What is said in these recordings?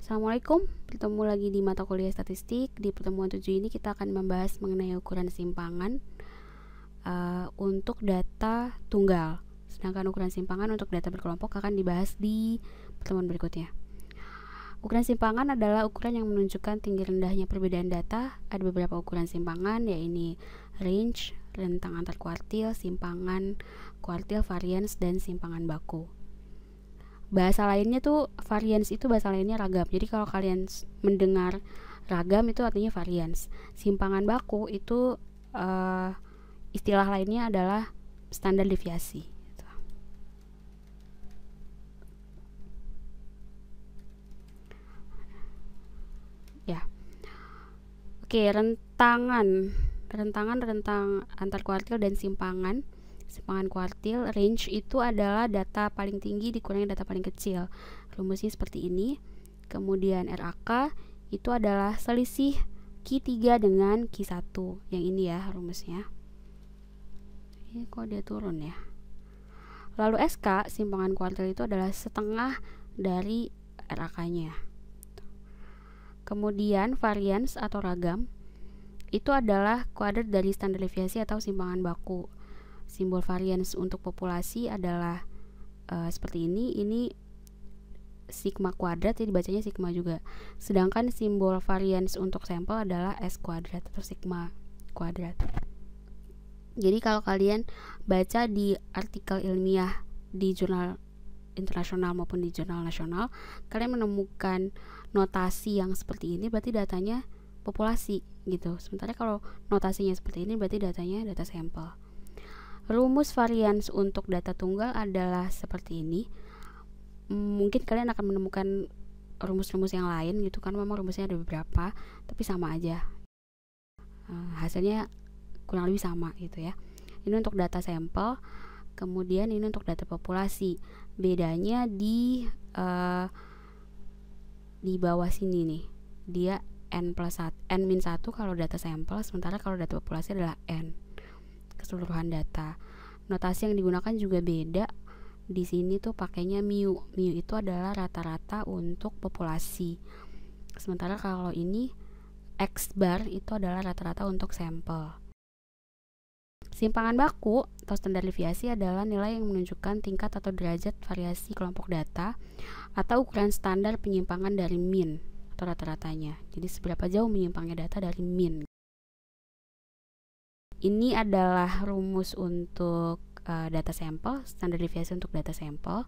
Assalamualaikum, bertemu lagi di mata kuliah statistik. Di pertemuan 7 ini kita akan membahas mengenai ukuran simpangan untuk data tunggal. Sedangkan ukuran simpangan untuk data berkelompok akan dibahas di pertemuan berikutnya. Ukuran simpangan adalah ukuran yang menunjukkan tinggi rendahnya perbedaan data. Ada beberapa ukuran simpangan, yaitu range, rentang antar kuartil, simpangan kuartil, variance, dan simpangan baku. Bahasa lainnya tuh variance itu bahasa lainnya ragam. Jadi kalau kalian mendengar ragam itu artinya variance. Simpangan baku itu istilah lainnya adalah standar deviasi. Ya. Oke, rentang antar kuartil dan simpangan kuartil. Range itu adalah data paling tinggi dikurangi data paling kecil. Rumusnya seperti ini. Kemudian RAK itu adalah selisih Q3 dengan Q1. Yang ini ya rumusnya. Ini kok dia turun ya. Lalu SK, simpangan kuartil, itu adalah setengah dari RAK-nya. Kemudian variance atau ragam itu adalah kuadrat dari standar deviasi atau simpangan baku. Simbol variance untuk populasi adalah seperti ini. Ini sigma kuadrat, jadi bacanya sigma juga. Sedangkan simbol variance untuk sampel adalah S kuadrat atau sigma kuadrat. Jadi kalau kalian baca di artikel ilmiah di jurnal internasional maupun di jurnal nasional, kalian menemukan notasi yang seperti ini, berarti datanya populasi gitu. Sementara kalau notasinya seperti ini, berarti datanya data sampel. Rumus variance untuk data tunggal adalah seperti ini. Mungkin kalian akan menemukan rumus-rumus yang lain gitu kan, memang rumusnya ada beberapa, tapi sama aja. Hasilnya kurang lebih sama gitu ya. Ini untuk data sampel, kemudian ini untuk data populasi. Bedanya di bawah sini nih. Dia n-1 kalau data sampel, sementara kalau data populasi adalah n keseluruhan data. Notasi yang digunakan juga beda. Di sini tuh pakainya mu. Mu itu adalah rata-rata untuk populasi. Sementara kalau ini X bar itu adalah rata-rata untuk sampel. Simpangan baku atau standar deviasi adalah nilai yang menunjukkan tingkat atau derajat variasi kelompok data atau ukuran standar penyimpangan dari mean atau rata-ratanya. Jadi seberapa jauh menyimpangnya data dari mean. Ini adalah rumus untuk data sampel, standar deviasi untuk data sampel.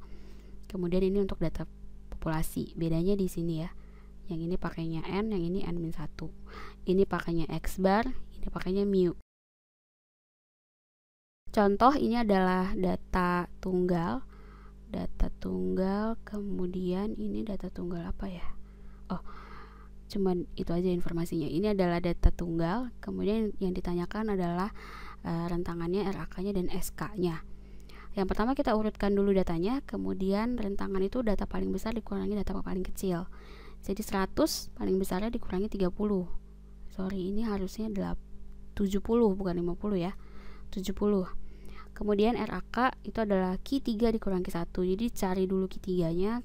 Kemudian ini untuk data populasi. Bedanya di sini ya. Yang ini pakainya n, yang ini n-1. Ini pakainya X bar, ini pakainya mu. Contoh ini adalah data tunggal. Data tunggal, kemudian ini data tunggal apa ya? Oh, cuman itu aja informasinya. Ini adalah data tunggal, kemudian yang ditanyakan adalah rentangannya, RAK-nya, dan SK-nya. Yang pertama kita urutkan dulu datanya, kemudian rentangan itu data paling besar dikurangi data paling kecil. Jadi 100 paling besarnya dikurangi 30. Sorry, ini harusnya 70 bukan 50 ya. 70. Kemudian RAK itu adalah Q3 dikurangi Q1. Jadi cari dulu Q3-nya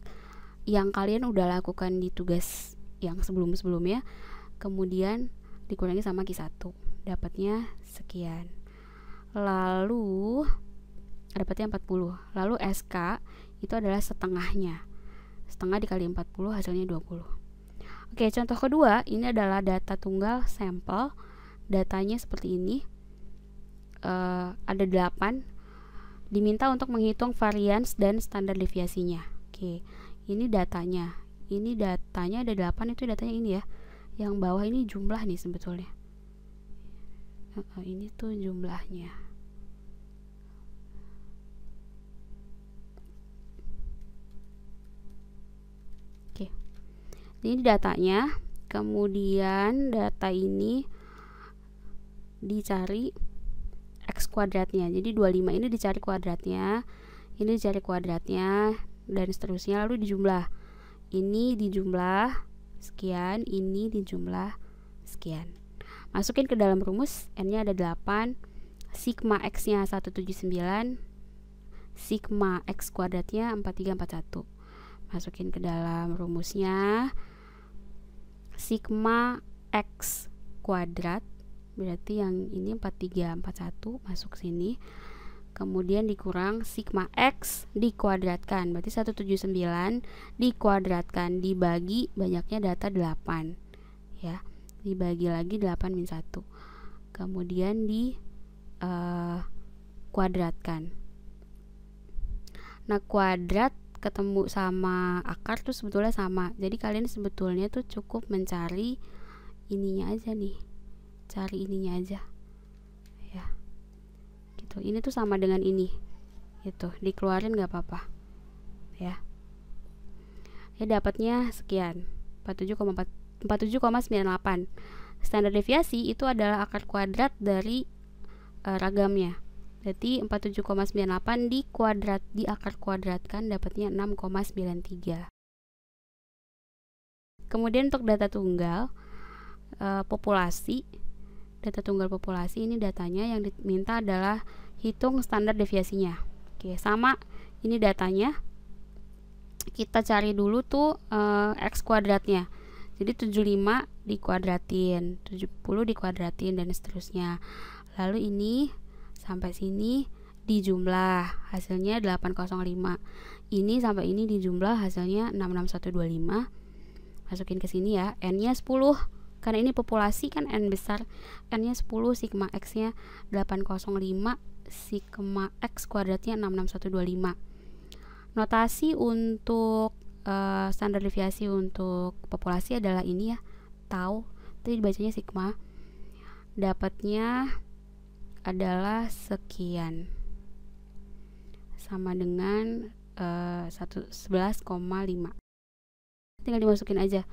yang kalian udah lakukan di tugas yang sebelum-sebelumnya, kemudian dikurangi sama Q1, dapatnya sekian. Lalu dapatnya 40. Lalu SK itu adalah setengahnya. Setengah dikali 40 hasilnya 20. Oke, contoh kedua ini adalah data tunggal sampel. Datanya seperti ini. Ada 8. Diminta untuk menghitung variance dan standar deviasinya. Oke, ini datanya. Ini datanya ada 8, itu datanya ini ya. Yang bawah ini jumlah nih sebetulnya. Ini tuh jumlahnya. Oke. Ini datanya. Kemudian data ini dicari X kuadratnya. Jadi 25 ini dicari kuadratnya. Ini dicari kuadratnya dan seterusnya, lalu dijumlah. Ini dijumlah sekian, ini dijumlah sekian. Masukin ke dalam rumus, n-nya ada 8, sigma x-nya 179, sigma x kuadratnya 4341. Masukin ke dalam rumusnya, sigma X kuadrat, berarti yang ini 4341 masuk sini, kemudian dikurang sigma X dikuadratkan, berarti 179 dikuadratkan dibagi banyaknya data 8 ya, dibagi lagi 8 min 1, kemudian di kuadratkan. Nah, kuadrat ketemu sama akar tuh sebetulnya sama, jadi kalian sebetulnya tuh cukup mencari ininya aja nih, cari ininya aja ya gitu. Ini tuh sama dengan ini gitu, dikeluarin nggak apa-apa ya. Dapatnya sekian, 47,98. Standar deviasi itu adalah akar kuadrat dari ragamnya. Berarti 47,98 di akar kuadratkan dapatnya 6,93. Kemudian untuk data tunggal populasi, data tunggal populasi ini datanya yang diminta adalah hitung standar deviasinya. Oke, sama ini datanya. Kita cari dulu tuh X kuadratnya. Jadi 75 dikuadratin, 70 dikuadratin dan seterusnya. Lalu ini sampai sini dijumlah, hasilnya 805. Ini sampai ini dijumlah, hasilnya 66125. Masukin ke sini ya, N-nya 10. Karena ini populasi kan N besar, N-nya 10, sigma X-nya 805, sigma X kuadratnya 66125. Notasi untuk standar deviasi untuk populasi adalah ini ya, tau, tadi dibacanya sigma, dapatnya adalah sekian, sama dengan 11,5. Tinggal dimasukin aja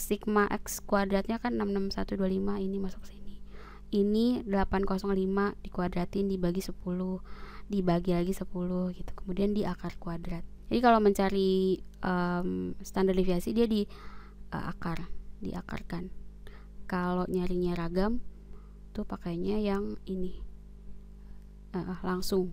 sigma X kuadratnya kan 66125, ini masuk sini. Ini 805 dikuadratin dibagi 10, dibagi lagi 10 gitu. Kemudian di akar kuadrat. Jadi kalau mencari standar deviasi dia di akar, diakarkan. Kalau nyarinya ragam tuh pakainya yang ini langsung.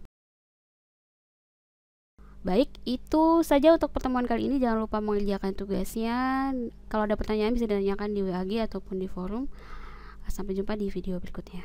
Baik, itu saja untuk pertemuan kali ini. Jangan lupa mengerjakan tugasnya. Kalau ada pertanyaan bisa ditanyakan di WA ataupun di forum. Sampai jumpa di video berikutnya.